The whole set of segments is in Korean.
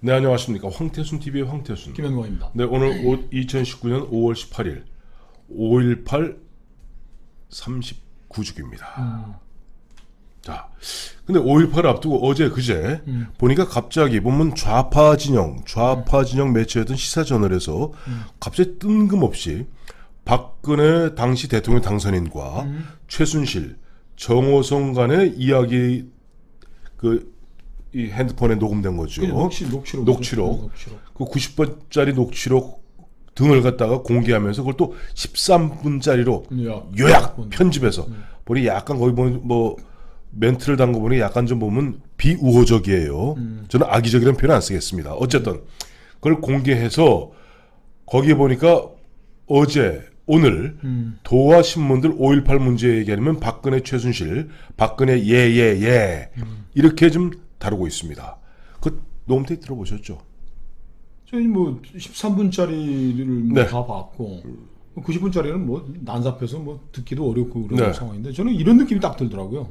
네, 안녕하십니까. 황태순 TV의 황태순. 김현광입니다. 네, 오늘 2019년 5월 18일 5.18 39주기입니다. 자, 근데 5.18을 앞두고 어제 그제 보니까 갑자기 보면 좌파 진영 매체였던 시사저널에서 갑자기 뜬금없이 박근혜 당시 대통령 당선인과 최순실, 정호성 간의 이야기 이 핸드폰에 녹음된 거죠. 녹취록. 그 90번짜리 녹취록 등을 갖다가 공개하면서 그걸 또 13분짜리로 요약 편집해서 보니 약간 거기 뭐 멘트를 단 거 보니 약간 좀 보면 비우호적이에요. 저는 악의적이라는 표현 안 쓰겠습니다. 어쨌든 그걸 공개해서 거기에 보니까 어제 오늘 도화 신문들 5.18 문제 얘기하면 박근혜 최순실, 박근혜 예 이렇게 좀 다루고 있습니다. 그 녹음 테이프 들어보셨죠? 저희 뭐 13분짜리를 네. 다 봤고 90분짜리는 뭐 난잡해서 뭐 듣기도 어렵고 그런 네. 상황인데 저는 이런 느낌이 딱 들더라고요.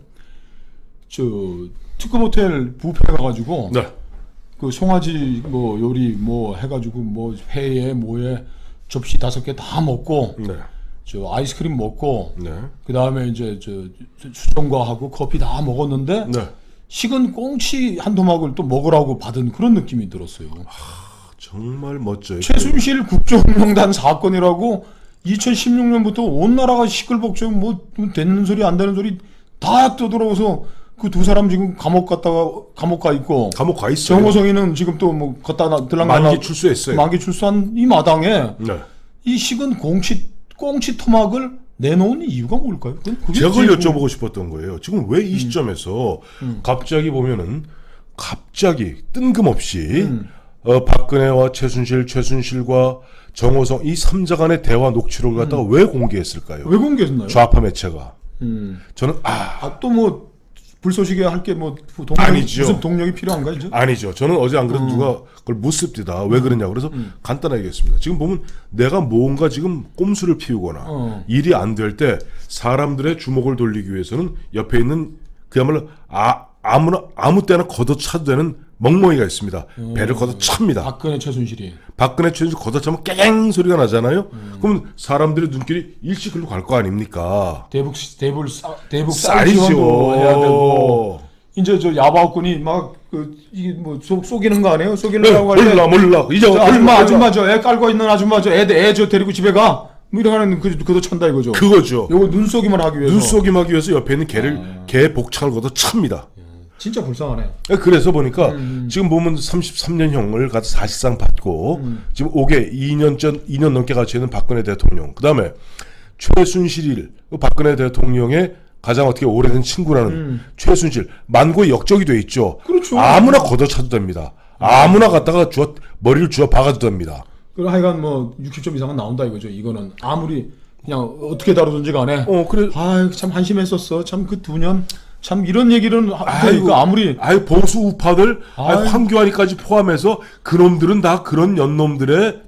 저 특급 호텔 뷔페 가가지고 네. 그 송아지 뭐 요리 뭐 해가지고 뭐 회에 뭐에 접시 5개 다 먹고 네. 저 아이스크림 먹고 네. 그 다음에 이제 저 수정과하고 커피 다 먹었는데 네. 식은 꽁치 한 토막을 또 먹으라고 받은 그런 느낌이 들었어요. 정말 멋져요. 최순실 국정농단 사건이라고 2016년부터 온 나라가 시끌벅적 뭐 되는 소리 안 되는 소리 다 떠들어서 그 두 사람 지금 감옥 가 있고 감옥 가 있어요. 정호성이는 지금 또 뭐 걷다 들락날락 만기 출소했어요. 만기 출소한 이 마당에 네. 이 식은 꽁치 토막을 내놓은 이유가 뭘까요? 그게 제가 제일 여쭤보고 싶었던 거예요. 지금 왜 이 시점에서 갑자기 보면은 갑자기 뜬금없이 박근혜와 최순실과 정호성 이 3자 간의 대화 녹취록을 갖다가 왜 공개했을까요? 왜 공개했나요? 좌파 매체가. 저는 또 뭐 불쏘시개 할 게 뭐 아니죠. 무슨 동력이 필요한가 이제? 아니죠. 저는 어제 안 그래도 누가 그걸 묻습니다. 왜 그러냐고. 그래서 간단하게 하겠습니다. 지금 보면 내가 뭔가 지금 꼼수를 피우거나 일이 안 될 때 사람들의 주목을 돌리기 위해서는 옆에 있는 그야말로 아무 때나 걷어차도 되는 멍멍이가 있습니다. 배를 걷어찹니다. 박근혜 최순실 걷어차면 깽 소리가 나잖아요. 그럼 사람들의 눈길이 일시 글로 갈 거 아닙니까? 대북 쌀 쌀이죠. 지원도 해야 되고 이제 저 야바오꾼이 막 이게 뭐 속이는 거 아니에요? 속이려고 할 때 몰라. 이제 아줌마 저 애 깔고 있는 아줌마 저 애 저 데리고 집에 가. 뭐 이러는 그도 찬다 이거죠. 그거죠. 요거 눈속이만 하기 위해서. 눈속임하기 위해서 옆에 있는 개 복창을 걷어찹니다. 진짜 불쌍하네. 그래서 보니까 지금 보면 33년형을 갖다 사실상 받고 지금 2년 넘게 같이 있는 박근혜 대통령, 그 다음에 최순실 박근혜 대통령의 가장 어떻게 오래된 친구라는 최순실 만고의 역적이 돼 있죠. 그렇죠. 아무나 걷어차도 됩니다. 아무나 갖다가 머리를 주워 박아도 됩니다. 그 하여간 뭐 60점 이상은 나온다 이거죠. 이거는 아무리 그냥 어떻게 다루든지 간에. 그래. 참 한심했었어. 참 그 2년. 참 이런 얘기는 아무리 보수 우파들 황교안이까지 포함해서 그놈들은 다 그런 연놈들의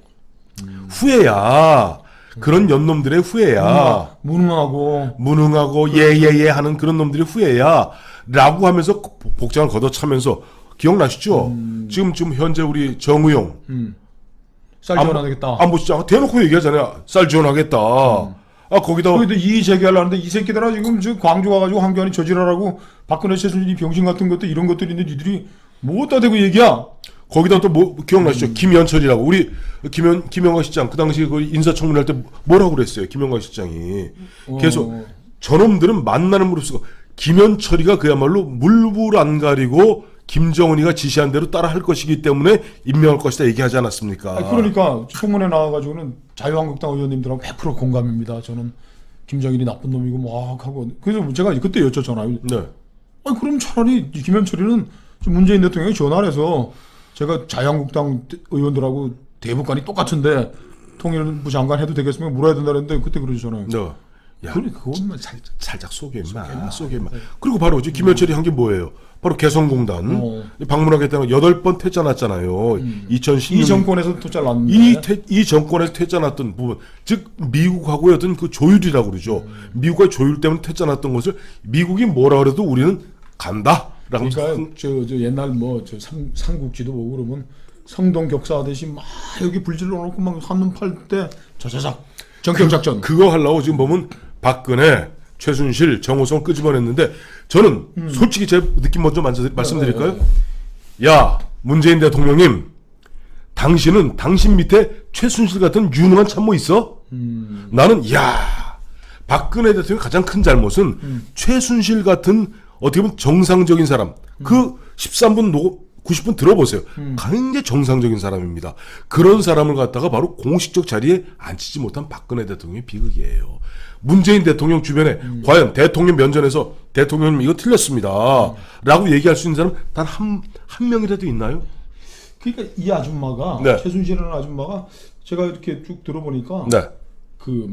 후예야. 그런 연놈들의 후예야. 무능하고 예예예 하는 그런 놈들의 후예야. 라고 하면서 복장을 걷어차면서 기억나시죠? 지금 현재 우리 정의용 쌀 지원하겠다. 안보시죠. 대놓고 얘기하잖아요. 쌀 지원하겠다. 거기도 이의 제기하려는데 이 새끼들아 지금 저 광주 가가지고 황교안이 저지랄하고 박근혜 최순실이 병신 같은 것도 이런 것들인데 니들이 뭐 어디다 대고 얘기야? 거기다 또 뭐 기억나시죠? 김현철이라고 우리 김영광 실장 그 당시 그 인사청문회 할 때 뭐라고 그랬어요? 김영광 실장이 계속 저놈들은 만나는 무릎쓰고 김현철이가 그야말로 물불 안 가리고 김정은이가 지시한 대로 따라 할 것이기 때문에 임명할 것이다 얘기하지 않았습니까? 그러니까 청문회 나와가지고는 자유한국당 의원님들하고 100% 공감입니다. 저는 김정일이 나쁜 놈이고 막 하고 그래서 제가 그때 여쭤잖아요. 네. 그럼 차라리 김현철이는 문재인 대통령이 전화를 해서 제가 자유한국당 의원들하고 대북관이 똑같은데 통일부 장관 해도 되겠으면 물어야 된다 그랬는데 그때 그러잖아요. 네. 야, 그것만 살짝 속여 임마. 그리고 바로 이제 김현철이 한 게 뭐예요? 바로 개성공단 방문하게 되면 8번 퇴짜 났잖아요. 2016년 이 정권에서 또 잘랐는데 이 정권에서 퇴짜 났던 부분, 즉 미국하고의 어떤 그 조율이라고 그러죠. 미국과 조율 때문에 퇴짜 났던 것을 미국이 뭐라 그래도 우리는 간다. 그러니까 저 옛날 뭐 저 삼국지도 보고 그러면 성동 격사하듯이 막 여기 불질러 놓고 막 한눈 팔 때 자자작 전격 작전. 그거 하려고 지금 보면 박근혜, 최순실, 정호성 끄집어냈는데 저는 솔직히 제 느낌 먼저 말씀드릴까요? 야, 문재인 대통령님, 당신은 당신 밑에 최순실 같은 유능한 참모 있어? 나는 박근혜 대통령 가장 큰 잘못은 최순실 같은 어떻게 보면 정상적인 사람, 그 13분 90분 들어보세요. 굉장히 정상적인 사람입니다. 그런 사람을 갖다가 바로 공식적 자리에 앉히지 못한 박근혜 대통령의 비극이에요. 문재인 대통령 주변에 과연 대통령 면전에서 대통령님 이거 틀렸습니다 라고 얘기할 수 있는 사람 단 한 명이라도 있나요? 그러니까 이 아줌마가 네. 최순실이라는 아줌마가 제가 이렇게 쭉 들어보니까 네. 그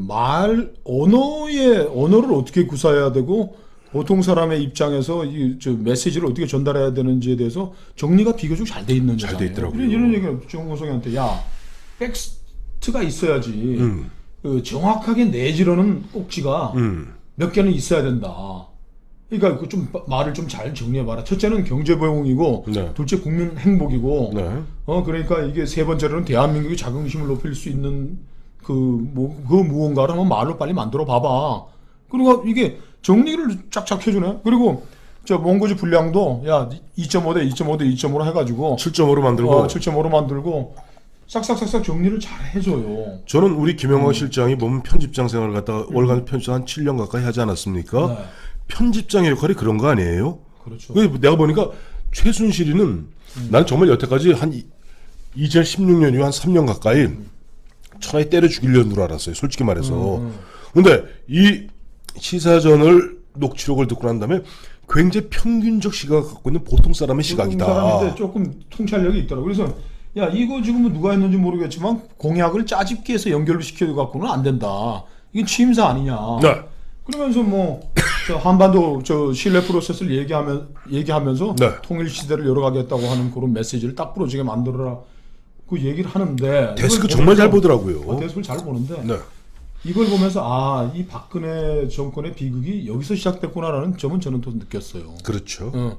언어를 어떻게 구사해야 되고 보통 사람의 입장에서 이 메시지를 어떻게 전달해야 되는지에 대해서 정리가 비교적 잘 돼 있는 잘돼 여자예요. 있더라고요. 이런 얘기를 정호성이한테 팩스트가 있어야지 그 정확하게 내지르는 꼭지가 몇 개는 있어야 된다. 그러니까 그 좀 말을 좀 잘 정리해봐라. 첫째는 경제보용이고 네. 둘째 국민 행복이고 네. 그러니까 이게 세 번째로는 대한민국의 자긍심을 높일 수 있는 그 무언가를 한번 말로 빨리 만들어 봐봐. 그리고 이게 정리를 쫙쫙 해주네. 그리고 저 원고지 분량도 2.5 대 2.5 대 2.5로 해가지고 7.5로 만들고 7.5로 만들고 싹싹싹싹 정리를 잘 해줘요. 저는 우리 김영하 실장이 보면 편집장 생활을 갖다가 월간 편집장 한 7년 가까이 하지 않았습니까? 네. 편집장의 역할이 그런 거 아니에요? 그렇죠. 내가 보니까 최순실이는 나는 정말 여태까지 한 2016년 이후 한 3년 가까이 천하에 때려 죽이려는 줄 알았어요. 솔직히 말해서. 근데 이 시사전을 녹취록을 듣고 난 다음에 굉장히 평균적 시각을 갖고 있는 보통 사람의 시각이다. 사람인데 조금 통찰력이 있더라고. 그래서 이거 지금 누가 했는지 모르겠지만 공약을 짜집기 해서 연결을 시켜 갖고는 안 된다. 이게 취임사 아니냐. 네. 그러면서 저 한반도 저 신뢰 프로세스를 얘기하면서 네. 통일 시대를 열어가겠다고 하는 그런 메시지를 딱 부러지게 만들어라. 그 얘기를 하는데 데스크 이걸 정말 잘 보면서 보더라고요. 데스크를 잘 보는데 네. 이걸 보면서 이 박근혜 정권의 비극이 여기서 시작됐구나라는 점은 저는 또 느꼈어요. 그렇죠.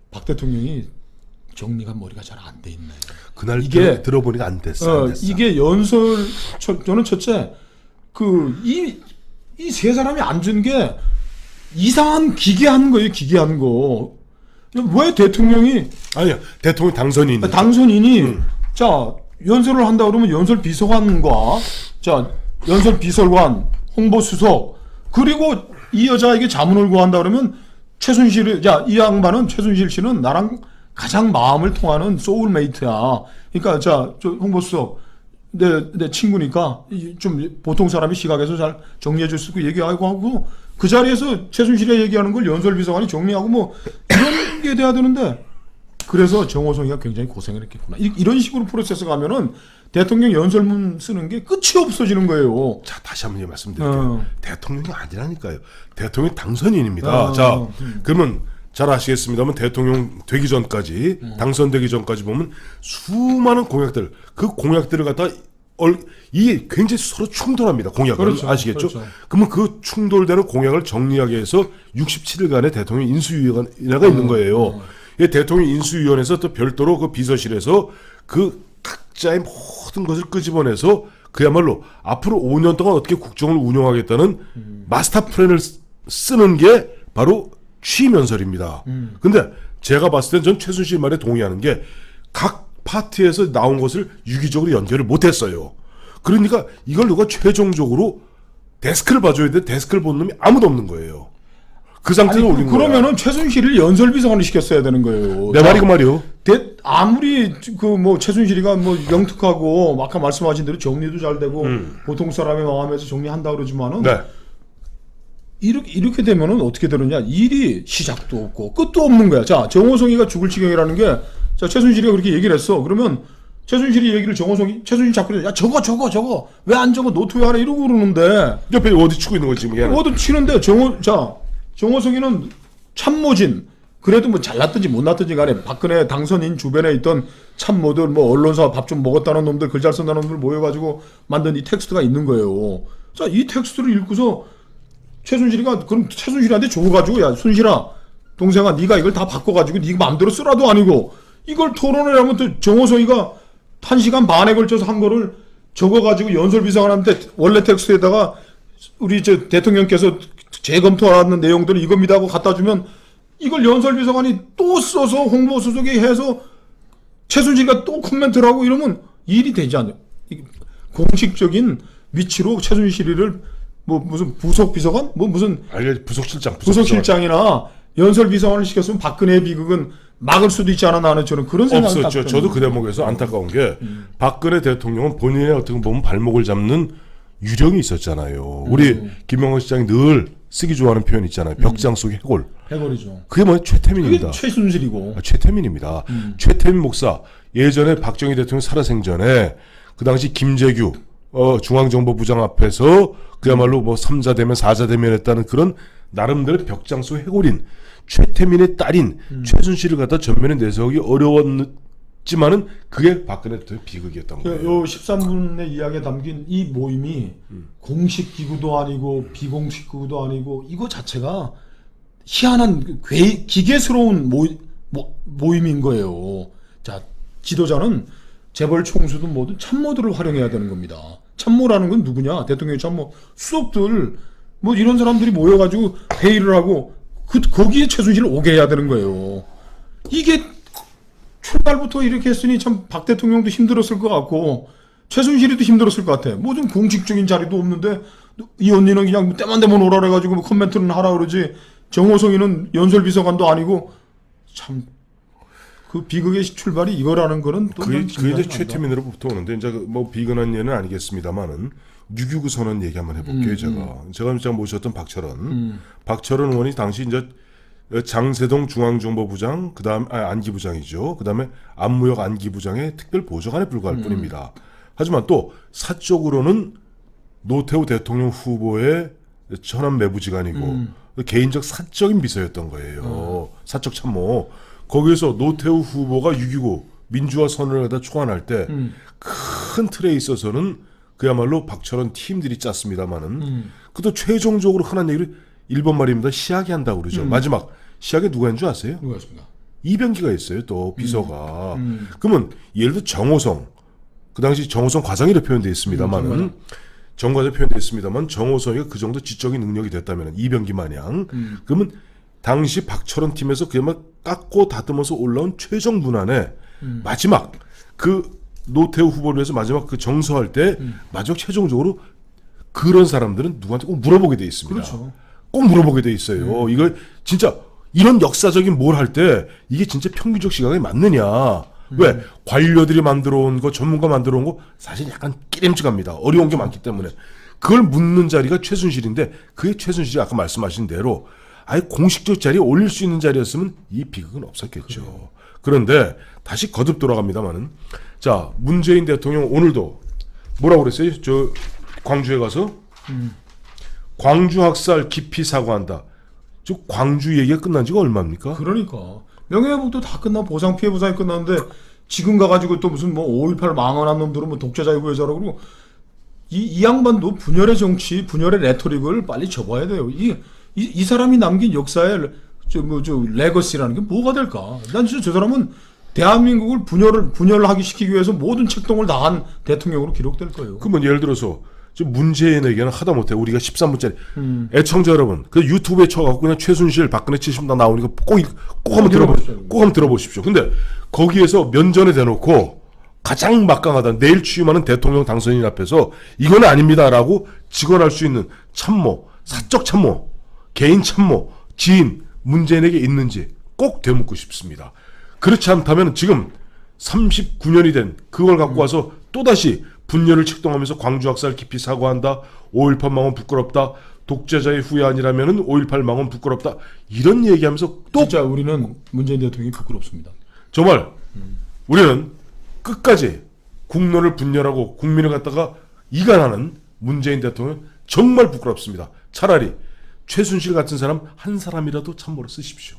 박 대통령이 정리가 머리가 잘 안 돼 있네. 그날 이게 들어보니까 안 됐어. 안 됐어. 이게 저는 첫째 이 세 사람이 앉은 게 이상한 기괴한 거예요. 기괴한 거. 왜 대통령이 아니야. 대통령 당선인. 당선인이 자 연설을 한다 그러면 연설 비서관과 연설 비서관, 홍보수석 그리고 이 여자에게 자문을 구한다 그러면 이 양반은 최순실 씨는 나랑 가장 마음을 통하는 소울메이트야. 그러니까 저 홍보수석 내 친구니까 좀 보통 사람이 시각에서 잘 정리해 줄 수 있고 얘기하고 하고 그 자리에서 최순실이 얘기하는 걸 연설 비서관이 정리하고 이런 게 돼야 되는데 그래서 정호성이가 굉장히 고생을 했겠구나. 이런 식으로 프로세스 가면은 대통령 연설문 쓰는 게 끝이 없어지는 거예요. 자, 다시 한번 말씀드릴게요. 대통령이 아니라니까요. 대통령 당선인입니다. 자, 그러면 잘 아시겠습니다만 대통령 되기 전까지 당선되기 전까지 보면 수많은 공약들 그 공약들을 갖다 이게 굉장히 서로 충돌합니다. 공약을 그렇죠. 아시겠죠? 그렇죠. 그러면 그 충돌되는 공약을 정리하기 위해서 67일간의 대통령 인수위원회가 있는 거예요. 이 대통령 인수위원회에서 또 별도로 그 비서실에서 그 각자의 모든 것을 끄집어내서 그야말로 앞으로 5년 동안 어떻게 국정을 운영하겠다는 마스터 플랜을 쓰는 게 바로 취임 연설입니다. 근데 제가 봤을 땐 전 최순실 말에 동의하는 게 각 파트에서 나온 것을 유기적으로 연결을 못했어요. 그러니까 이걸 누가 최종적으로 데스크를 봐줘야 되는데 데스크를 본 놈이 아무도 없는 거예요. 그 상태로 올린 거예요. 그러면은 최순실을 연설 비서관을 시켰어야 되는 거예요. 내 말이 그 말이요. 아무리 최순실이가 영특하고 아까 말씀하신 대로 정리도 잘 되고 보통 사람의 마음에서 정리한다 그러지만은 네. 이렇게 되면은 어떻게 되느냐? 일이 시작도 없고 끝도 없는 거야. 자, 정호성이가 죽을 지경이라는 게 최순실이가 그렇게 얘기를 했어. 그러면 최순실이 얘기를 최순실이 자꾸 저거 왜 안 적어 노트에 하라 이러고 그러는데 옆에 어디 치고 있는 거지 지금. 어디 치는데 정호성이는 참모진 그래도 잘났든지 못났든지 간에 박근혜 당선인 주변에 있던 참모들 언론사 밥 좀 먹었다는 놈들 글 잘 쓴다는 놈들 모여가지고 만든 이 텍스트가 있는 거예요. 자, 이 텍스트를 읽고서 최순실이가 그럼 최순실한테 줘가지고 야 순실아 동생아 네가 이걸 다 바꿔가지고 네가 마음대로 쓰라도 아니고 이걸 토론을 하면 또 정호성이가 1시간 반에 걸쳐서 한 거를 적어가지고 연설비서관한테 원래 텍스트에다가 우리 저 대통령께서 재검토하는 내용들은 이겁니다 하고 갖다 주면 이걸 연설비서관이 또 써서 홍보수석이 해서 최순실과 또 코멘트를 하고 이러면 일이 되지 않아요. 공식적인 위치로 최순실이를 뭐 무슨 부속비서관? 뭐 무슨 부속실장이나 연설비서관을 시켰으면 박근혜 비극은 막을 수도 있지 않았나 하는 저는 그런 생각이 없었죠. 저도 그 대목에서 안타까운 게 박근혜 대통령은 본인의 어떻게 보면 발목을 잡는 유령이 있었잖아요. 우리 김영호 시장이 늘 쓰기 좋아하는 표현 있잖아요. 벽장 속의 해골. 해골이죠. 그게 뭐예요? 최태민입니다. 그게 최순실이고. 최태민입니다. 최태민 목사 예전에 박정희 대통령 살아생전에 그 당시 김재규 중앙정보부장 앞에서 그야말로 뭐 3자 대면 4자 대면 했다는 그런 나름대로 벽장 속 해골인 최태민의 딸인 최순실을 갖다 전면에 내세우기 어려웠지만은 그게 박근혜 대통령의 비극이었던 거예요. 요 13분의 이야기에 담긴 이 모임이 공식 기구도 아니고 비공식 기구도 아니고 이거 자체가 희한한 기계스러운 모임인 거예요. 자, 지도자는 재벌 총수든 뭐든 참모들을 활용해야 되는 겁니다. 참모라는 건 누구냐? 대통령의 참모, 수석들 뭐 이런 사람들이 모여가지고 회의를 하고 거기에 최순실을 오게 해야 되는 거예요. 이게 출발부터 이렇게 했으니 참 박 대통령도 힘들었을 것 같고 최순실이도 힘들었을 것 같아. 뭐 좀 공식적인 자리도 없는데 이 언니는 그냥 때만 되면 오라 그래가지고 뭐 코멘트는 하라 그러지. 정호성이는 연설비서관도 아니고 참 그 비극의 출발이 이거라는 거는 또 그게 이제 최태민으로부터 오는데 이제 뭐 비근한 예는 아니겠습니다만은 6.29 선언 얘기 한번 해볼게요. 제가 모셨던 박철원 의원이 당시 이제 장세동 중앙정보부장 그다음 안기부장이죠. 그다음에 안무역 안기부장의 특별 보좌관에 불과할 뿐입니다. 하지만 또 사적으로는 노태우 대통령 후보의 천안 매부지간이고 개인적 사적인 비서였던 거예요. 사적 참모. 거기에서 노태우 후보가 6.29 민주화 선언을 갖다 초안할 때 큰 틀에 있어서는 그야말로 박철원 팀들이 짰습니다만은 그것도 최종적으로 흔한 얘기를 일본 말입니다. 시하게 한다고 그러죠. 마지막 시하게 누가 했는 줄 아세요? 누가 했습니까? 이병기가 있어요. 또 비서가. 그러면 예를 들어 정호성 그 당시 정호성 과장이라 표현되어 있습니다만은 정과장 표현되어 있습니다만 정호성이가 그 정도 지적인 능력이 됐다면 이병기 마냥 그러면 당시 박철원 팀에서 그야말로 깎고 다듬어서 올라온 최종 문안에 마지막 그 노태우 후보를 위해서 마지막 그 정서할 때 마지막 최종적으로 그런 사람들은 누구한테 꼭 물어보게 돼 있습니다. 그렇죠. 꼭 물어보게 돼 있어요. 이거 진짜 이런 역사적인 뭘 할 때 이게 진짜 평균적 시각이 맞느냐. 왜? 관료들이 만들어 온 거, 전문가 만들어 온 거 사실 약간 끼рем직합니다. 어려운 게 많기 때문에. 그걸 묻는 자리가 최순실인데 그게 최순실이 아까 말씀하신 대로 아예 공식적 자리에 올릴 수 있는 자리였으면 이 비극은 없었겠죠. 그래요. 그런데 다시 거듭 돌아갑니다만은 자 문재인 대통령 오늘도 뭐라고 그랬어요? 저 광주에 가서 광주 학살 깊이 사과한다. 저 광주 얘기가 끝난 지가 얼마입니까? 그러니까 명예회복도 다 끝나고 보상 피해 보상이 끝났는데 지금 가가지고 또 무슨 뭐 5.18 망언한 놈들은 뭐 독재자이고 외자라고 그러고 이 양반도 분열의 정치, 분열의 레토릭을 빨리 접어야 돼요. 이 사람이 남긴 역사의 저 레거시라는 게 뭐가 될까? 난 진짜 저 사람은 대한민국을 분열하기 시키기 위해서 모든 책동을 다한 대통령으로 기록될 거예요. 그러면 예를 들어서 문재인에게는 하다못해 우리가 13분짜리 애청자 여러분 그 유튜브에 쳐갖고 그냥 최순실 박근혜 70다 나오니까 꼭 한번 들어보십시오. 근데 거기에서 면전에 대놓고 가장 막강하다 내일 취임하는 대통령 당선인 앞에서 이건 아닙니다라고 직언할 수 있는 참모, 사적 참모, 개인 참모, 지인 문재인에게 있는지 꼭 되묻고 싶습니다. 그렇지 않다면 지금 39년이 된 그걸 갖고 와서 또다시 분열을 책동하면서 광주 학살 깊이 사과한다. 5.18 망언 부끄럽다. 독재자의 후예 아니라면 5.18 망언 부끄럽다. 이런 얘기하면서 또 진짜 우리는 문재인 대통령이 부끄럽습니다. 정말 우리는 끝까지 국론을 분열하고 국민을 갖다가 이간하는 문재인 대통령 정말 부끄럽습니다. 차라리 최순실 같은 사람 한 사람이라도 참모로 쓰십시오.